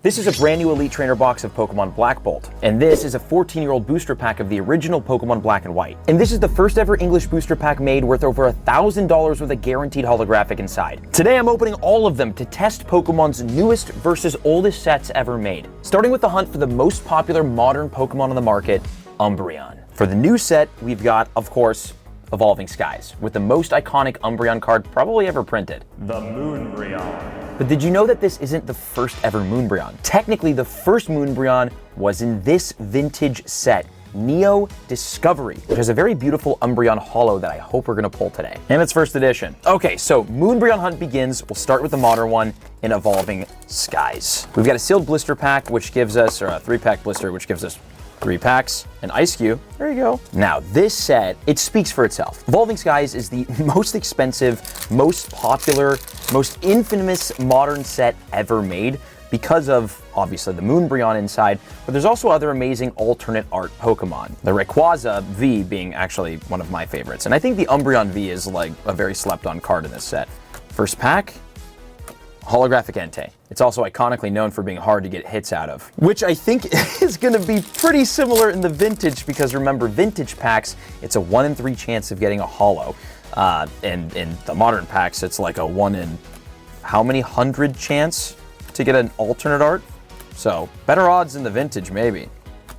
This is a brand new Elite Trainer box of Pokemon Black Bolt, and this is a 14-year-old booster pack of the original Pokemon Black and White. And this is the first ever English booster pack made worth over $1,000 with a guaranteed holographic inside. Today I'm opening all of them to test Pokemon's newest versus oldest sets ever made. Starting with the hunt for the most popular modern Pokemon on the market, Umbreon. For the new set, we've got, of course, Evolving Skies, with the most iconic Umbreon card probably ever printed. The Moonbreon. But did you know that this isn't the first ever Moonbreon? Technically, the first Moonbreon was in this vintage set, Neo Discovery, which has a very beautiful Umbreon holo that I hope we're gonna pull today. And it's first edition. Okay, so Moonbreon hunt begins. We'll start with the modern one in Evolving Skies. We've got a sealed blister pack, which gives us, or a 3-pack blister, which gives us 3 packs, an Ice Cube, there you go. Now this set, it speaks for itself. Evolving Skies is the most expensive, most popular, most infamous modern set ever made because of, obviously, the Moonbreon inside, but there's also other amazing alternate art Pokemon. The Rayquaza V being actually one of my favorites, and I think the Umbreon V is like a very slept on card in this set. First pack, holographic Entei. It's also iconically known for being hard to get hits out of, which I think is going to be pretty similar in the vintage, because remember, vintage packs, it's a 1 in 3 chance of getting a holo. And in the modern packs, it's like a 1 in how many 100 chance to get an alternate art? So better odds in the vintage, maybe.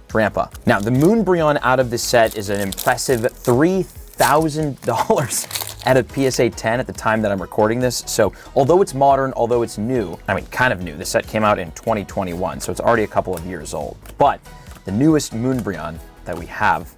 Drampa. Now the Moonbreon out of this set is an impressive $3,000 at a PSA 10 at the time that I'm recording this. So although it's modern, although it's new, I mean kind of new, this set came out in 2021, so it's already a couple of years old. But the newest Moonbreon that we have,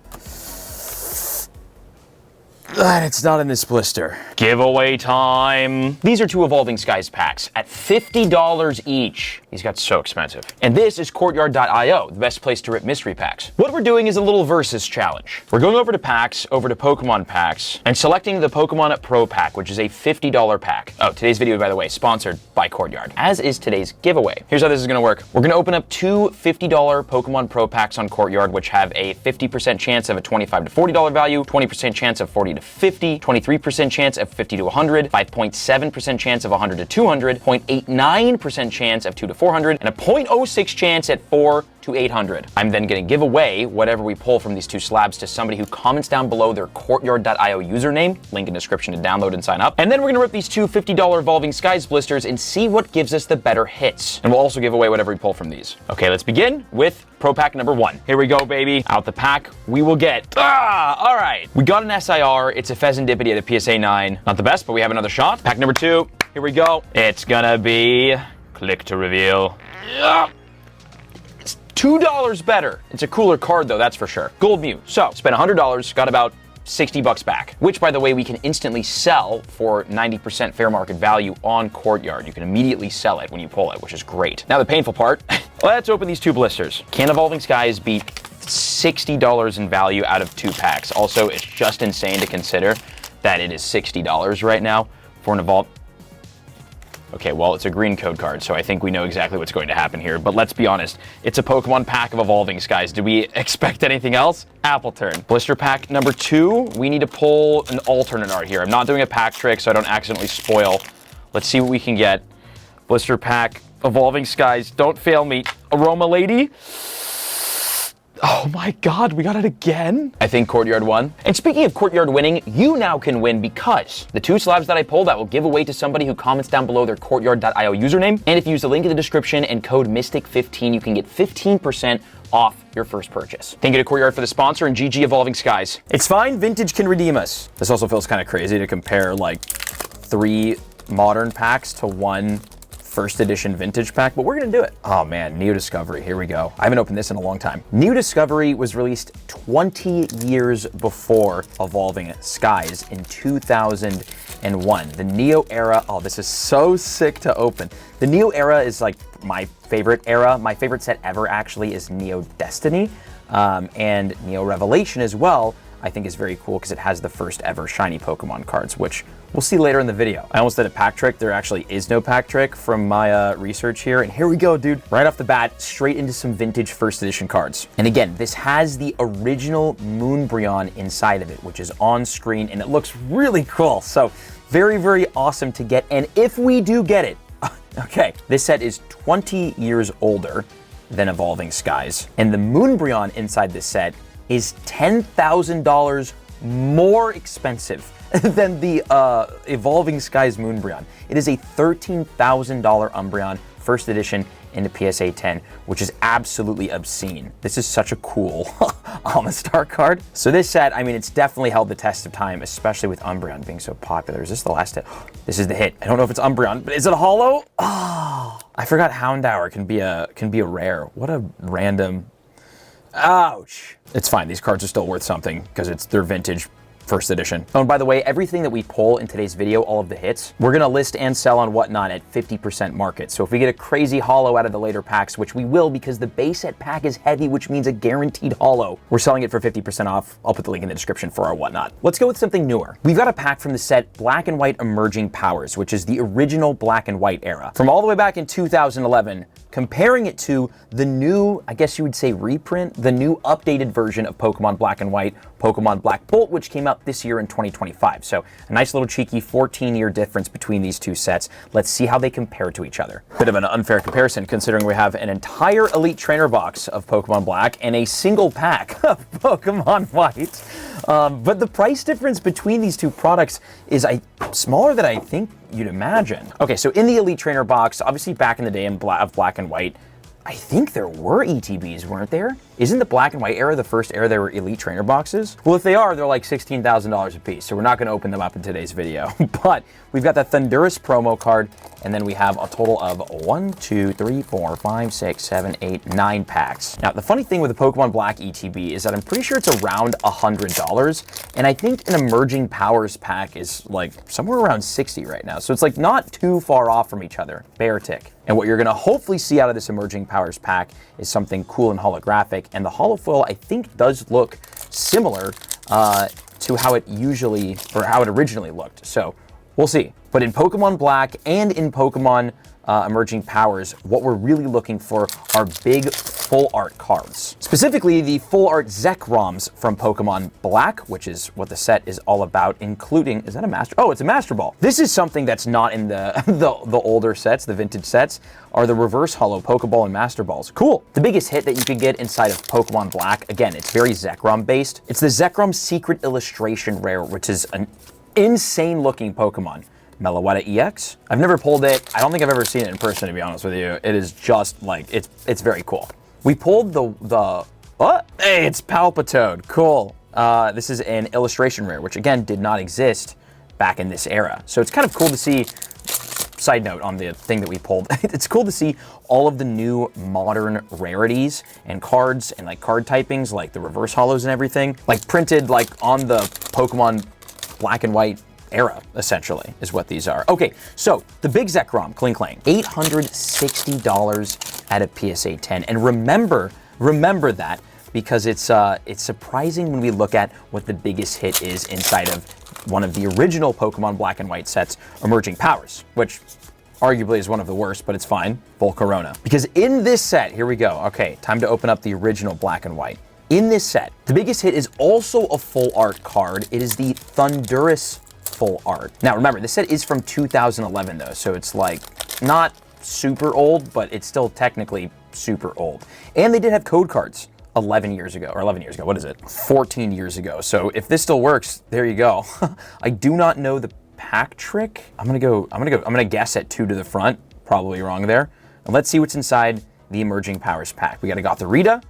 and it's not in this blister. Giveaway time. These are 2 Evolving Skies packs at $50 each. These got so expensive. And this is Courtyard.io, the best place to rip mystery packs. What we're doing is a little versus challenge. We're going over to packs, over to Pokemon packs, and selecting the Pokemon Pro pack, which is a $50 pack. Oh, today's video, by the way, sponsored by Courtyard, as is today's giveaway. Here's how this is gonna work. We're gonna open up 2 $50 Pokemon Pro packs on Courtyard, which have a 50% chance of a $25 to $40 value, 20% chance of $40 to $50, 23% chance of $50 to $100, 5.7% chance of $100 to $200, 0.89% chance of $2 to $400, and a 0.06 chance at $4 to $800. I'm then going to give away whatever we pull from these 2 slabs to somebody who comments down below their Courtyard.io username, link in description to download and sign up. And then we're going to rip these 2 $50 Evolving Skies blisters and see what gives us the better hits. And we'll also give away whatever we pull from these. Okay, let's begin with Pro Pack number 1. Here we go, baby. Out the pack, we will get, all right. We got an SIR. It's a Fezandipity at a PSA 9. Not the best, but we have another shot. Pack number 2, here we go. It's gonna be, click to reveal. It's $2 better. It's a cooler card though, that's for sure. Gold Mew. So, spent $100, got about 60 bucks back, which by the way, we can instantly sell for 90% fair market value on Courtyard. You can immediately sell it when you pull it, which is great. Now the painful part, let's open these 2 blisters. Can Evolving Skies beat $60 in value out of 2 packs? Also, it's just insane to consider that it is $60 right now for an Evolve. Okay, well, it's a green code card, so I think we know exactly what's going to happen here. But let's be honest, it's a Pokemon pack of Evolving Skies. Do we expect anything else? Apple turn. Blister pack number 2, we need to pull an alternate art here. I'm not doing a pack trick, so I don't accidentally spoil. Let's see what we can get. Blister pack, Evolving Skies, don't fail me. Aroma Lady. Oh my God, we got it again? I think Courtyard won. And speaking of Courtyard winning, you now can win because the 2 slabs that I pulled, I will give away to somebody who comments down below their Courtyard.io username. And if you use the link in the description and code MYSTIC15, you can get 15% off your first purchase. Thank you to Courtyard for the sponsor, and GG Evolving Skies. It's fine, vintage can redeem us. This also feels kind of crazy to compare like 3 modern packs to 1 first edition vintage pack, but we're gonna do it. Oh man, Neo Discovery, here we go. I haven't opened this in a long time. Neo Discovery was released 20 years before Evolving Skies in 2001. The Neo era, oh, this is so sick to open. The Neo era is like my favorite era. My favorite set ever actually is Neo Destiny, and Neo Revelation as well. I think is very cool because it has the first ever shiny Pokemon cards, which we'll see later in the video. I almost did a pack trick. There actually is no pack trick from my research here. And here we go, dude. Right off the bat, straight into some vintage first edition cards. And again, this has the original Moonbreon inside of it, which is on screen and it looks really cool. So very, very awesome to get. And if we do get it, Okay, this set is 20 years older than Evolving Skies, and the Moonbryon inside this set is $10,000 more expensive than the Evolving Skies Moonbryon. It is a $13,000 Umbreon first edition into PSA 10, which is absolutely obscene. This is such a cool Amistar card. So this set, I mean, it's definitely held the test of time, especially with Umbreon being so popular. Is this the last hit? This is the hit. I don't know if it's Umbreon, but is it a holo? Oh, I forgot Houndour can be a rare. What a random. Ouch. It's fine. These cards are still worth something because they're vintage first edition. Oh, and by the way, everything that we pull in today's video, all of the hits, we're gonna list and sell on Whatnot at 50% market. So if we get a crazy holo out of the later packs, which we will because the base set pack is heavy, which means a guaranteed holo, we're selling it for 50% off. I'll put the link in the description for our Whatnot. Let's go with something newer. We've got a pack from the set Black and White Emerging Powers, which is the original Black and White era. From all the way back in 2011, comparing it to the new, I guess you would say reprint, the new updated version of Pokemon Black and White, Pokemon Black Bolt, which came out this year in 2025. So a nice little cheeky 14-year difference between these two sets. Let's see how they compare to each other. Bit of an unfair comparison considering we have an entire Elite Trainer box of Pokemon Black and a single pack of Pokemon White. But the price difference between these two products is smaller than I think you'd imagine. Okay, so in the Elite Trainer box, obviously back in the day of Black and White, I think there were ETBs, weren't there? Isn't the Black and White era the first era there were Elite Trainer boxes? Well, if they are, they're like $16,000 a piece, so we're not gonna open them up in today's video. But we've got the Thundurus promo card, and then we have a total of 9 packs. Now, the funny thing with the Pokemon Black ETB is that I'm pretty sure it's around $100, and I think an Emerging Powers pack is like somewhere around 60 right now. So it's like not too far off from each other. Beartic. And what you're gonna hopefully see out of this Emerging Powers pack is something cool and holographic, and the holofoil I think does look similar to how it originally looked. So we'll see. But in Pokemon Black and in Pokemon Emerging Powers, what we're really looking for are big full art cards. Specifically, the full art Zekroms from Pokemon Black, which is what the set is all about, including, is that a Master? Oh, it's a Master Ball. This is something that's not in the older sets, the vintage sets, are the reverse holo Pokeball and Master Balls. Cool. The biggest hit that you can get inside of Pokemon Black, again, it's very Zekrom based. It's the Zekrom Secret Illustration Rare, which is an insane looking Pokemon. Meloetta EX. I've never pulled it. I don't think I've ever seen it in person, to be honest with you. It is just like, it's very cool. We pulled what? Hey, it's Palpitoad. Cool. This is an illustration rare, which again did not exist back in this era. So it's kind of cool to see, side note on the thing that we pulled, it's cool to see all of the new modern rarities and cards and like card typings, like the reverse holos and everything, like printed like on the Pokemon Black and White era, essentially, is what these are. Okay, so the big Zekrom, Kling Klang, $860 at a PSA 10. And remember that because it's surprising when we look at what the biggest hit is inside of one of the original Pokemon Black and White sets, Emerging Powers, which arguably is one of the worst, but it's fine, Volcarona. Because in this set, here we go. Okay, time to open up the original Black and White. In this set, the biggest hit is also a full art card. It is the Thundurus full art. Now remember, this set is from 2011 though, so it's like not super old, but it's still technically super old. And they did have code cards 11 years ago, what is it? 14 years ago. So if this still works, there you go. I do not know the pack trick. I'm gonna guess at 2 to the front, probably wrong there. And let's see what's inside the Emerging Powers pack. We got a Gothorita,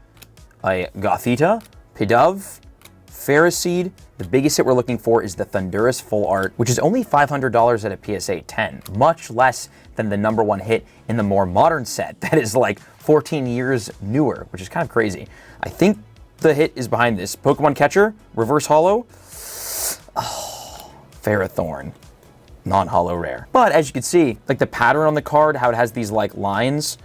a Gothita, Pidove, Ferroseed. The biggest hit we're looking for is the Thundurus full art, which is only $500 at a PSA 10, much less than the #1 hit in the more modern set that is like 14 years newer, which is kind of crazy. I think the hit is behind this. Pokemon Catcher, reverse holo. Oh, Ferrothorn, non-holo rare. But as you can see, like the pattern on the card, how it has these like lines,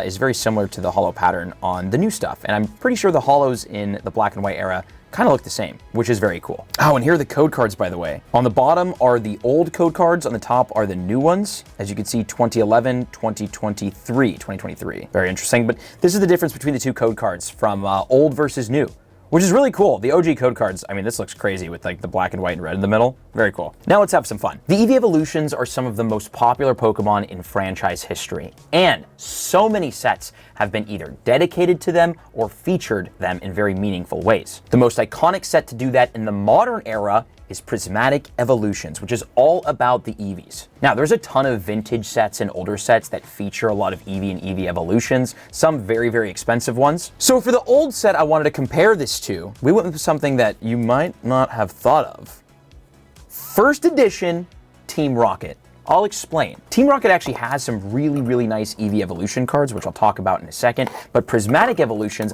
is very similar to the holo pattern on the new stuff. And I'm pretty sure the holos in the Black and White era kind of look the same, which is very cool. Oh, and here are the code cards, by the way. On the bottom are the old code cards. On the top are the new ones. As you can see, 2011, 2023. Very interesting, but this is the difference between the two code cards from old versus new. which is really cool. The OG code cards, I mean, this looks crazy with like the black and white and red in the middle. Very cool. Now let's have some fun. The Eevee Evolutions are some of the most popular Pokemon in franchise history, and so many sets have been either dedicated to them or featured them in very meaningful ways. The most iconic set to do that in the modern era is Prismatic Evolutions, which is all about the Eevees. Now, there's a ton of vintage sets and older sets that feature a lot of Eevee and Eevee Evolutions, some very, very expensive ones. So for the old set I wanted to compare this to, we went with something that you might not have thought of. First edition Team Rocket. I'll explain. Team Rocket actually has some really, really nice Eevee Evolution cards, which I'll talk about in a second, but Prismatic Evolutions,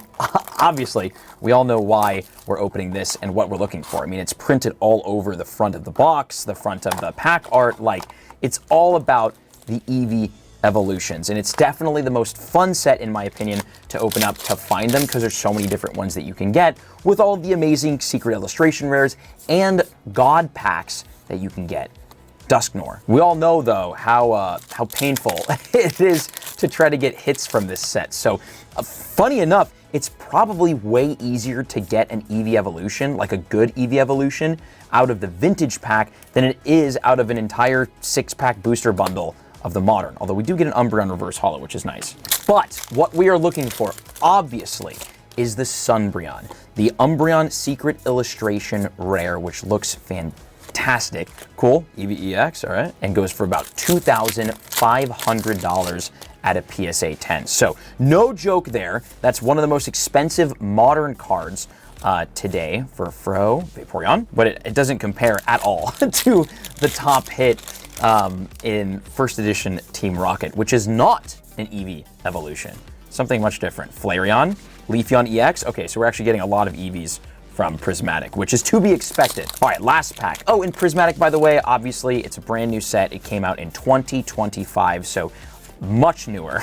obviously, we all know why we're opening this and what we're looking for. I mean, it's printed all over the front of the box, the front of the pack art, like, it's all about the Eevee Evolutions, and it's definitely the most fun set, in my opinion, to open up to find them, because there's so many different ones that you can get, with all the amazing secret illustration rares and god packs that you can get. Dusknoir. We all know, though, how painful it is to try to get hits from this set. So, funny enough, it's probably way easier to get an Eevee Evolution, like a good Eevee Evolution, out of the vintage pack than it is out of an entire 6-pack booster bundle of the modern. Although we do get an Umbreon Reverse Holo, which is nice. But what we are looking for, obviously, is the Sunbreon, the Umbreon Secret Illustration Rare, which looks fantastic. Cool, Eevee EX, all right, and goes for about $2,500 at a PSA 10. So no joke there. That's one of the most expensive modern cards today for Vaporeon, but it doesn't compare at all to the top hit in first edition Team Rocket, which is not an Eevee Evolution. Something much different. Flareon, Leafeon EX. Okay, so we're actually getting a lot of Eevees from Prismatic, which is to be expected. All right, last pack. Oh, and Prismatic, by the way, obviously, it's a brand new set. It came out in 2025, so much newer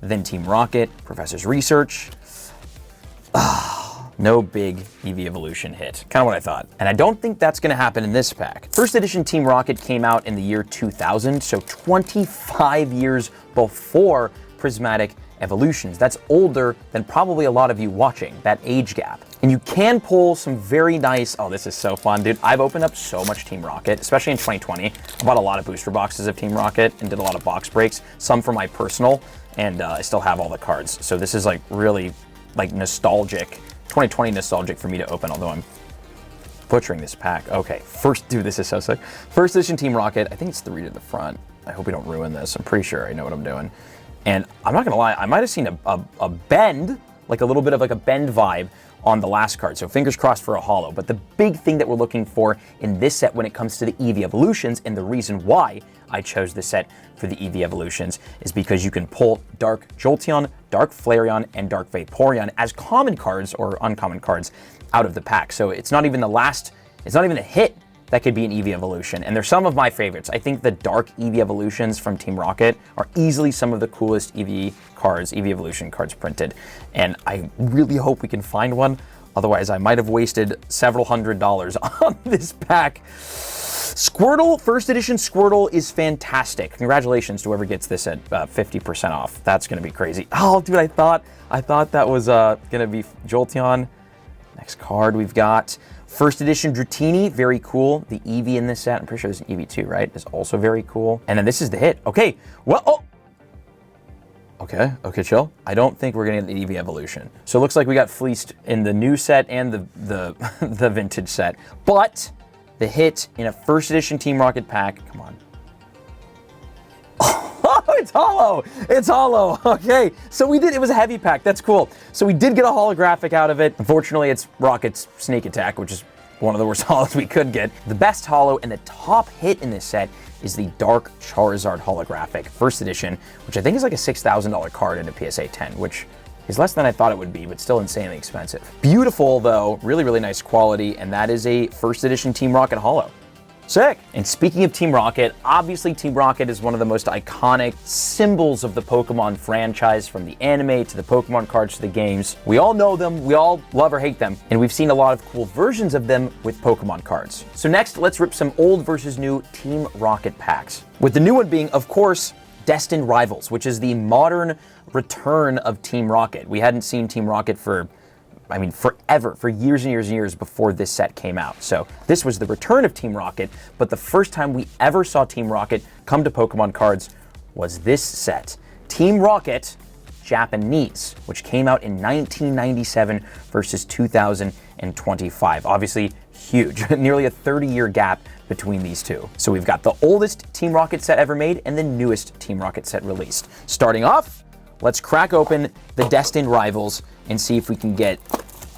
than Team Rocket. Professor's Research. No big Eevee Evolution hit. Kind of what I thought. And I don't think that's going to happen in this pack. First edition Team Rocket came out in the year 2000, so 25 years before Prismatic Evolutions. That's older than probably a lot of you watching, that age gap. And you can pull some very nice, oh, this is so fun, dude. I've opened up so much Team Rocket, especially in 2020. I bought a lot of booster boxes of Team Rocket and did a lot of box breaks, some for my personal, and I still have all the cards. So this is like really like nostalgic, 2020 nostalgic for me to open, although I'm butchering this pack. Okay, first, dude, this is so sick. First edition Team Rocket, I think it's 3 to the front. I hope we don't ruin this. I'm pretty sure I know what I'm doing. And I'm not gonna lie, I might have seen a bend, like a little bit of like a bend vibe on the last card, so fingers crossed for a holo. But the big thing that we're looking for in this set when it comes to the Eevee Evolutions, and the reason why I chose this set for the Eevee Evolutions, is because you can pull Dark Jolteon, Dark Flareon, and Dark Vaporeon as common cards or uncommon cards out of the pack. So it's not even it's not even a hit that could be an Eevee Evolution, and they're some of my favorites. I think the Dark Eevee Evolutions from Team Rocket are easily some of the coolest Eevee Evolution cards printed, and I really hope we can find one. Otherwise, I might have wasted several $100s on this pack. Squirtle, first edition Squirtle is fantastic. Congratulations to whoever gets this at 50% off. That's gonna be crazy. Oh, dude, I thought that was gonna be Jolteon. Next card we've got first edition Dratini, very cool. The Eevee in this set, I'm pretty sure there's an Eevee too, right? Is also very cool. And then this is the hit. Okay, well, oh. Okay, chill. I don't think we're gonna get the Eevee Evolution. So it looks like we got fleeced in the new set and the the vintage set. But the hit in a first edition Team Rocket pack, come on. Oh, it's holo. It's holo. Okay, so it was a heavy pack. That's cool. So we did get a holographic out of it. Unfortunately, it's Rocket's Sneak Attack, which is one of the worst holos we could get. The best holo and the top hit in this set is the Dark Charizard holographic, first edition, which I think is like a $6,000 card in a PSA 10, which is less than I thought it would be, but still insanely expensive. Beautiful, though, really, really nice quality, and that is a first edition Team Rocket holo. Sick. And speaking of Team Rocket, obviously Team Rocket is one of the most iconic symbols of the Pokemon franchise, from the anime to the Pokemon cards to the games. We all know them, we all love or hate them, and we've seen a lot of cool versions of them with Pokemon cards. So next, let's rip some old versus new Team Rocket packs. With the new one being, of course, Destined Rivals, which is the modern return of Team Rocket. We hadn't seen Team Rocket for I mean, forever, for years and years and years before this set came out. So this was the return of Team Rocket, but the first time we ever saw Team Rocket come to Pokemon cards was this set. Team Rocket Japanese, which came out in 1997 versus 2025. Obviously huge, nearly a 30-year gap between these two. So we've got the oldest Team Rocket set ever made and the newest Team Rocket set released. Starting off, let's crack open the Destined Rivals and see if we can get,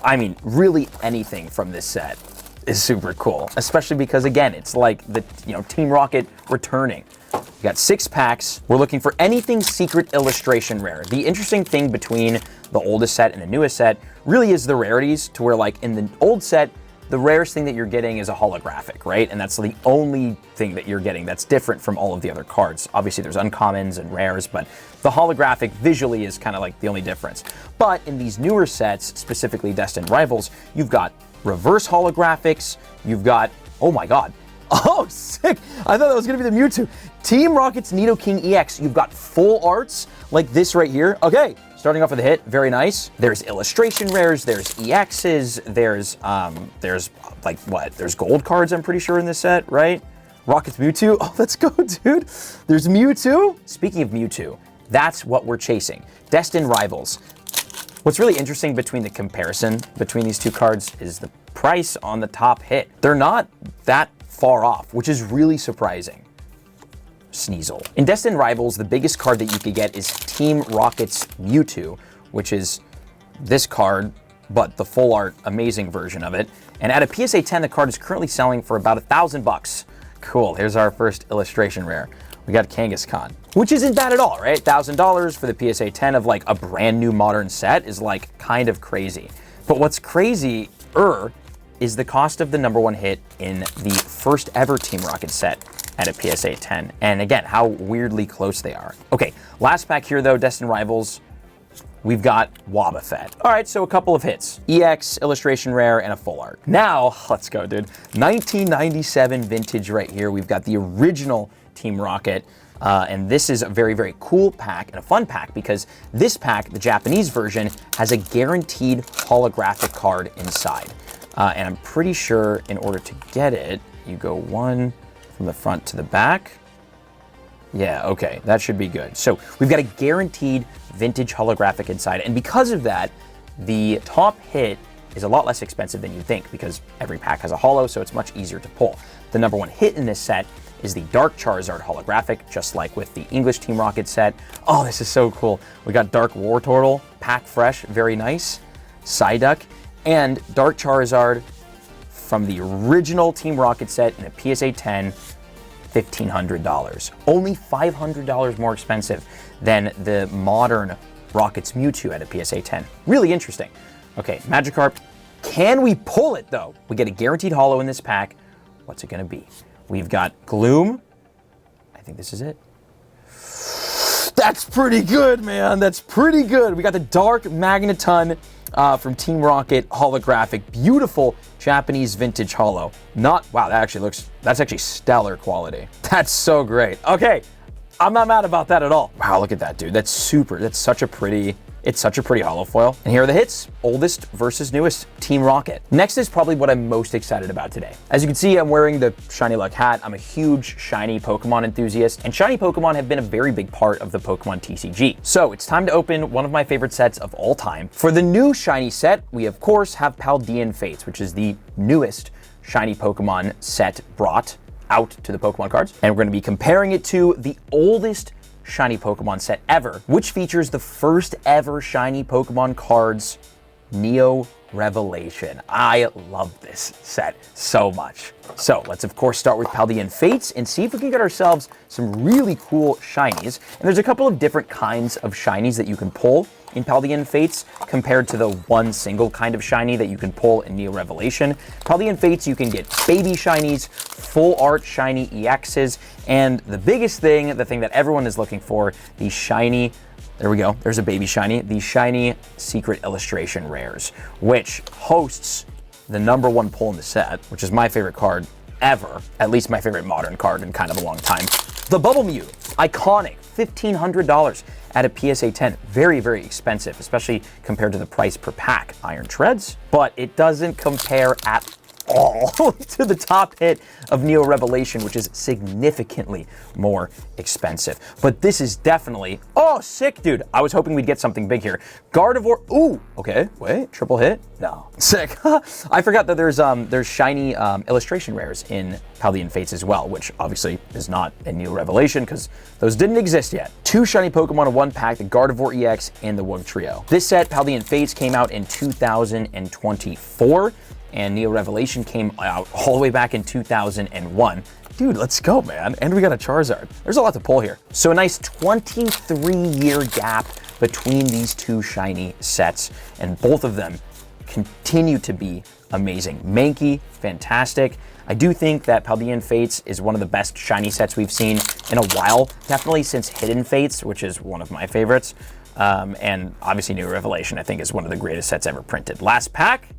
I mean, really anything from this set is super cool, especially because, again, it's like the, Team Rocket returning. We got 6 packs. We're looking for anything secret illustration rare. The interesting thing between the oldest set and the newest set really is the rarities, to where, like, in the old set, the rarest thing that you're getting is a holographic, right? And that's the only thing that you're getting that's different from all of the other cards. Obviously, there's uncommons and rares, but the holographic visually is kind of like the only difference. But in these newer sets, specifically Destined Rivals, you've got reverse holographics, you've got, oh my god, oh, sick! I thought that was gonna be the Mewtwo. Team Rocket's Nidoking EX, you've got full arts like this right here. Okay, starting off with a hit, very nice. There's illustration rares, there's EXs, there's like what? There's gold cards, I'm pretty sure, in this set, right? Rocket's Mewtwo, oh, let's go, dude. There's Mewtwo. Speaking of Mewtwo, that's what we're chasing. Destined Rivals. What's really interesting between the comparison between these two cards is the price on the top hit. They're not that far off, which is really surprising. Sneasel. In Destined Rivals, the biggest card that you could get is Team Rocket's Mewtwo, which is this card, but the full art, amazing version of it. And at a PSA 10, the card is currently selling for about $1,000. Cool, here's our first illustration rare. We got Kangaskhan, which isn't bad at all, right? $1,000 for the PSA 10 of like a brand new modern set is like kind of crazy. But what's crazier is the cost of the #1 hit in the first ever Team Rocket set at a PSA 10. And again, how weirdly close they are. Okay, last pack here though, Destined Rivals. We've got Wobbuffet. All right, so a couple of hits. EX, illustration rare, and a full art. Now, let's go, dude. 1997 vintage right here. We've got the original Team Rocket. And this is a very, very cool pack and a fun pack because this pack, the Japanese version, has a guaranteed holographic card inside. And I'm pretty sure in order to get it, you go one from the front to the back. Yeah, okay, that should be good. So we've got a guaranteed vintage holographic inside. And because of that, the top hit is a lot less expensive than you'd think because every pack has a holo, so it's much easier to pull. The #1 hit in this set is the Dark Charizard holographic, just like with the English Team Rocket set. Oh, this is so cool. We got Dark Wartortle, pack fresh, very nice. Psyduck, and Dark Charizard from the original Team Rocket set in a PSA 10, $1,500. Only $500 more expensive than the modern Rocket's Mewtwo at a PSA 10. Really interesting. Okay, Magikarp. Can we pull it though? We get a guaranteed holo in this pack. What's it gonna be? We've got Gloom. I think this is it. That's pretty good, man. That's pretty good. We got the Dark Magneton from Team Rocket holographic. Beautiful Japanese vintage holo. Wow, that's actually stellar quality. That's so great. Okay, I'm not mad about that at all. Wow, look at that, dude. That's such a pretty holo foil. And here are the hits. Oldest versus newest, Team Rocket. Next is probably what I'm most excited about today. As you can see, I'm wearing the Shiny Luck hat. I'm a huge shiny Pokemon enthusiast, and shiny Pokemon have been a very big part of the Pokemon TCG. So it's time to open one of my favorite sets of all time. For the new shiny set, we of course have Paldean Fates, which is the newest shiny Pokemon set brought out to the Pokemon cards. And we're gonna be comparing it to the oldest shiny Pokemon set ever, which features the first ever shiny Pokemon cards, Neo Revelation. I love this set so much. So let's of course start with Paldean Fates and see if we can get ourselves some really cool shinies. And there's a couple of different kinds of shinies that you can pull in Paldean Fates compared to the one single kind of shiny that you can pull in Neo Revelation. Paldean Fates, you can get baby shinies, full art shiny EXs, and the biggest thing, the thing that everyone is looking for, the shiny, there we go, there's a baby shiny, the shiny secret illustration rares, which hosts the #1 pull in the set, which is my favorite card ever, at least my favorite modern card in kind of a long time. The Bubble Mew, iconic $1,500 at a PSA 10. Very, very expensive, especially compared to the price per pack. Iron Treads, but it doesn't compare at all to the top hit of Neo Revelation, which is significantly more expensive. But this is definitely, oh, sick, dude. I was hoping we'd get something big here. Gardevoir, ooh, okay, wait, triple hit? No, sick. I forgot that there's shiny illustration rares in Paldean Fates as well, which obviously is not in Neo Revelation because those didn't exist yet. 2 shiny Pokemon in one pack, the Gardevoir EX and the Wugtrio. This set, Paldean Fates, came out in 2024. And Neo Revelation came out all the way back in 2001. Dude, let's go, man. And we got a Charizard. There's a lot to pull here. So a nice 23-year gap between these 2 shiny sets, and both of them continue to be amazing. Mankey, fantastic. I do think that Paldean Fates is one of the best shiny sets we've seen in a while, definitely since Hidden Fates, which is one of my favorites. And obviously Neo Revelation, I think, is one of the greatest sets ever printed. Last pack.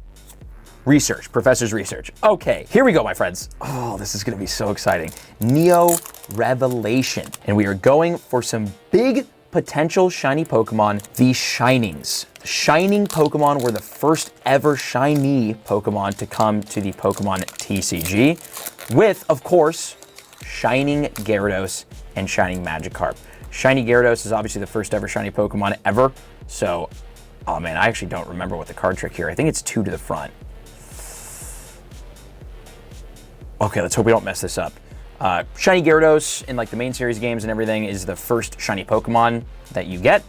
Research, Professor's Research. Okay, here we go, my friends. Oh, this is gonna be so exciting. Neo Revelation. And we are going for some big potential shiny Pokemon, the Shinings. The Shining Pokemon were the first ever shiny Pokemon to come to the Pokemon TCG with, of course, Shining Gyarados and Shining Magikarp. Shiny Gyarados is obviously the first ever shiny Pokemon ever. So, oh man, I actually don't remember what the card trick here. I think it's 2 to the front. Okay, let's hope we don't mess this up. Shiny Gyarados in like the main series games and everything is the first shiny Pokemon that you get,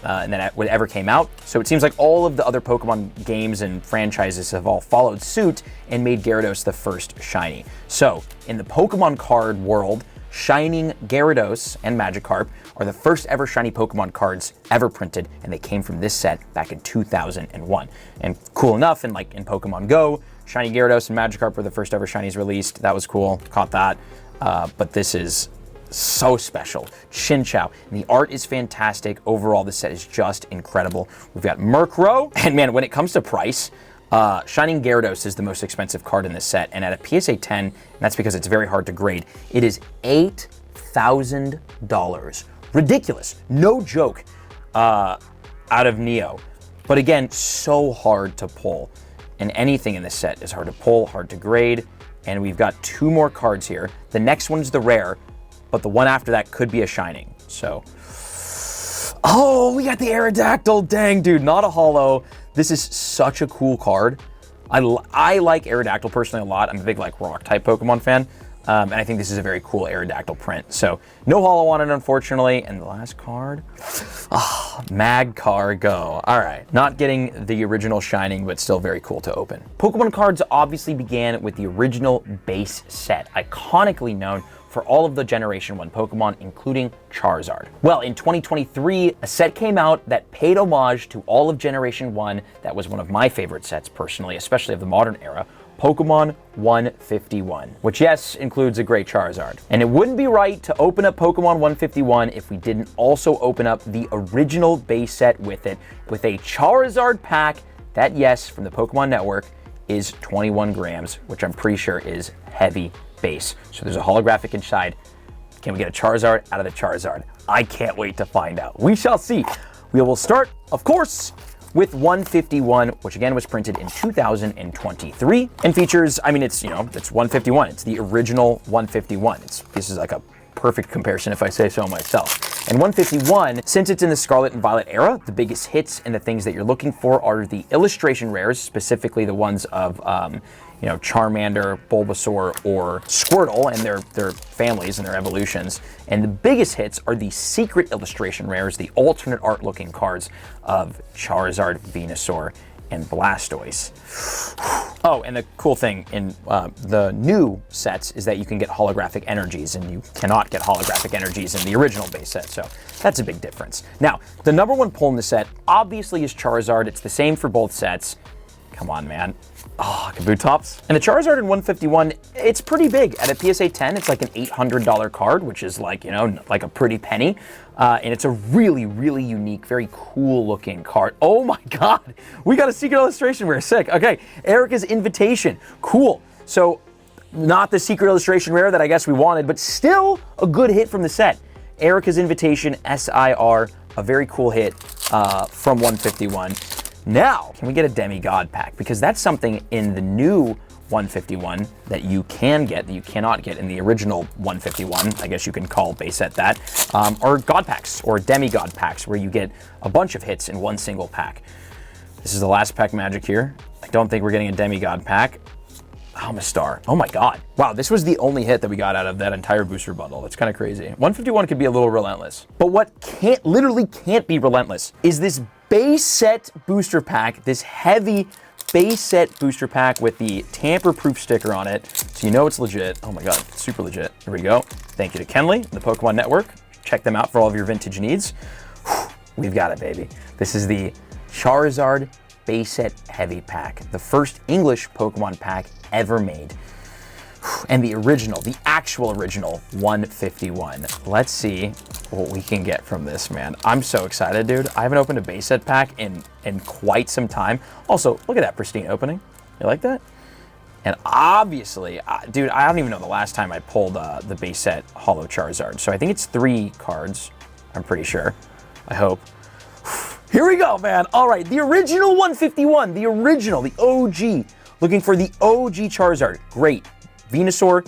and that whatever came out. So it seems like all of the other Pokemon games and franchises have all followed suit and made Gyarados the first shiny. So in the Pokemon card world, Shining Gyarados and Magikarp are the first ever shiny Pokemon cards ever printed, and they came from this set back in 2001. And cool enough, in Pokemon Go, Shiny Gyarados and Magikarp were the first ever shinies released. That was cool, caught that. But this is so special. Chinchou, and the art is fantastic. Overall, this set is just incredible. We've got Murkrow, and man, when it comes to price, Shining Gyarados is the most expensive card in this set, and at a PSA 10, and that's because it's very hard to grade, it is $8,000. Ridiculous, no joke, out of Neo. But again, so hard to pull. And anything in this set is hard to pull, hard to grade. And we've got 2 more cards here. The next one's the rare, but the one after that could be a shining. So, oh, we got the Aerodactyl. Dang, dude, not a holo. This is such a cool card. I like Aerodactyl personally a lot. I'm a big rock type Pokemon fan. And I think this is a very cool Aerodactyl print. So no holo on it, unfortunately. And the last card, Magcargo. All right, not getting the original Shining, but still very cool to open. Pokemon cards obviously began with the original base set, iconically known for all of the Generation 1 Pokemon, including Charizard. Well, in 2023, a set came out that paid homage to all of Generation 1 that was one of my favorite sets personally, especially of the modern era, Pokemon 151, which yes, includes a great Charizard. And it wouldn't be right to open up Pokemon 151 if we didn't also open up the original base set with it, with a Charizard pack that, yes, from the Pokemon Network, is 21 grams, which I'm pretty sure is heavy base. So there's a holographic inside. Can we get a Charizard out of the Charizard? I can't wait to find out. We shall see. We will start, of course, with 151, which again was printed in 2023 and features, I mean, it's 151. It's the original 151. This is like a perfect comparison if I say so myself. And 151, since it's in the Scarlet and Violet era, the biggest hits and the things that you're looking for are the illustration rares, specifically the ones of Charmander, Bulbasaur, or Squirtle and their families and their evolutions. And the biggest hits are the secret illustration rares, the alternate art looking cards of Charizard, Venusaur, and Blastoise. Oh, and the cool thing in the new sets is that you can get holographic energies, and you cannot get holographic energies in the original base set, so that's a big difference. Now, the number 1 pull in the set obviously is Charizard. It's the same for both sets. Come on, man. Oh, Kabutops. And the Charizard in 151, it's pretty big. At a PSA 10, it's like an $800 card, which is like a pretty penny. And it's a really, really unique, very cool looking card. Oh my God, we got a secret illustration. We're sick. Okay, Erica's Invitation. Cool. So not the secret illustration rare that I guess we wanted, but still a good hit from the set. Erica's Invitation SIR, a very cool hit from 151. Now, can we get a Demigod pack? Because that's something in the new 151 that you can get, that you cannot get in the original 151, I guess you can call base set that, are God packs or Demigod packs where you get a bunch of hits in one single pack. This is the last pack magic here. I don't think we're getting a Demigod pack. Amistar. Oh my God. Wow, this was the only hit that we got out of that entire booster bundle. That's kind of crazy. 151 could be a little relentless. But what literally can't be relentless is this base set booster pack, this heavy base set booster pack with the tamper-proof sticker on it, so you know it's legit. Oh my God, super legit. Here we go. Thank you to Kenley and the Pokemon Network. Check them out for all of your vintage needs. We've got it, baby. This is the Charizard base set heavy pack, the first English Pokemon pack ever made. And the original, the actual original 151. Let's see what we can get from this, man. I'm so excited, dude. I haven't opened a base set pack in quite some time. Also, look at that pristine opening. You like that? And obviously, dude, I don't even know the last time I pulled the base set Holo Charizard. So I think it's 3 cards, I'm pretty sure. I hope. Here we go, man. All right, the original 151, the original, the OG. Looking for the OG Charizard. Great. Venusaur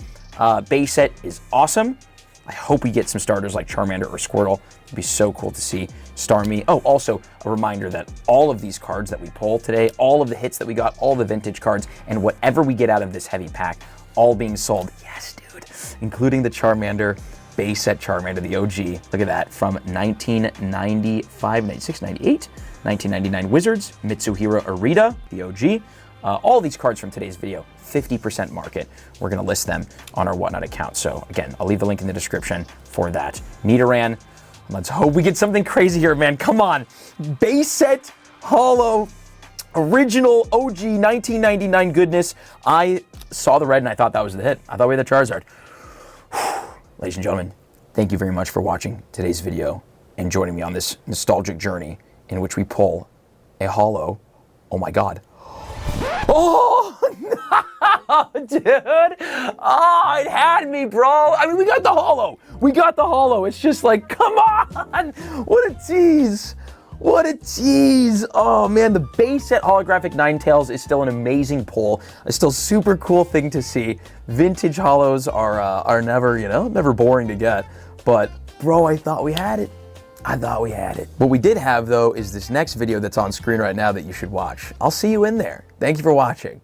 base set is awesome. I hope we get some starters like Charmander or Squirtle. It'd be so cool to see. Starmie. Oh, also a reminder that all of these cards that we pull today, all of the hits that we got, all the vintage cards, and whatever we get out of this heavy pack, all being sold. Yes, dude. Including the Charmander, base set Charmander, the OG. Look at that. From 1995, 96, 98, 1999 Wizards, Mitsuhiro Arita, the OG. All these cards from today's video, 50% market. We're gonna list them on our Whatnot account. So again, I'll leave the link in the description for that. Nidoran, let's hope we get something crazy here, man. Come on. Base set, holo, original OG 1999 goodness. I saw the red and I thought that was the hit. I thought we had the Charizard. Ladies and gentlemen, thank you very much for watching today's video and joining me on this nostalgic journey in which we pull a holo. Oh my God. Oh, no, dude. Oh, it had me, bro. I mean, we got the holo. We got the holo. It's just like, come on. What a tease. What a tease. Oh, man, the base set holographic Ninetales is still an amazing pull. A still super cool thing to see. Vintage holos are never, never boring to get. But, bro, I thought we had it. I thought we had it. What we did have, though, is this next video that's on screen right now that you should watch. I'll see you in there. Thank you for watching.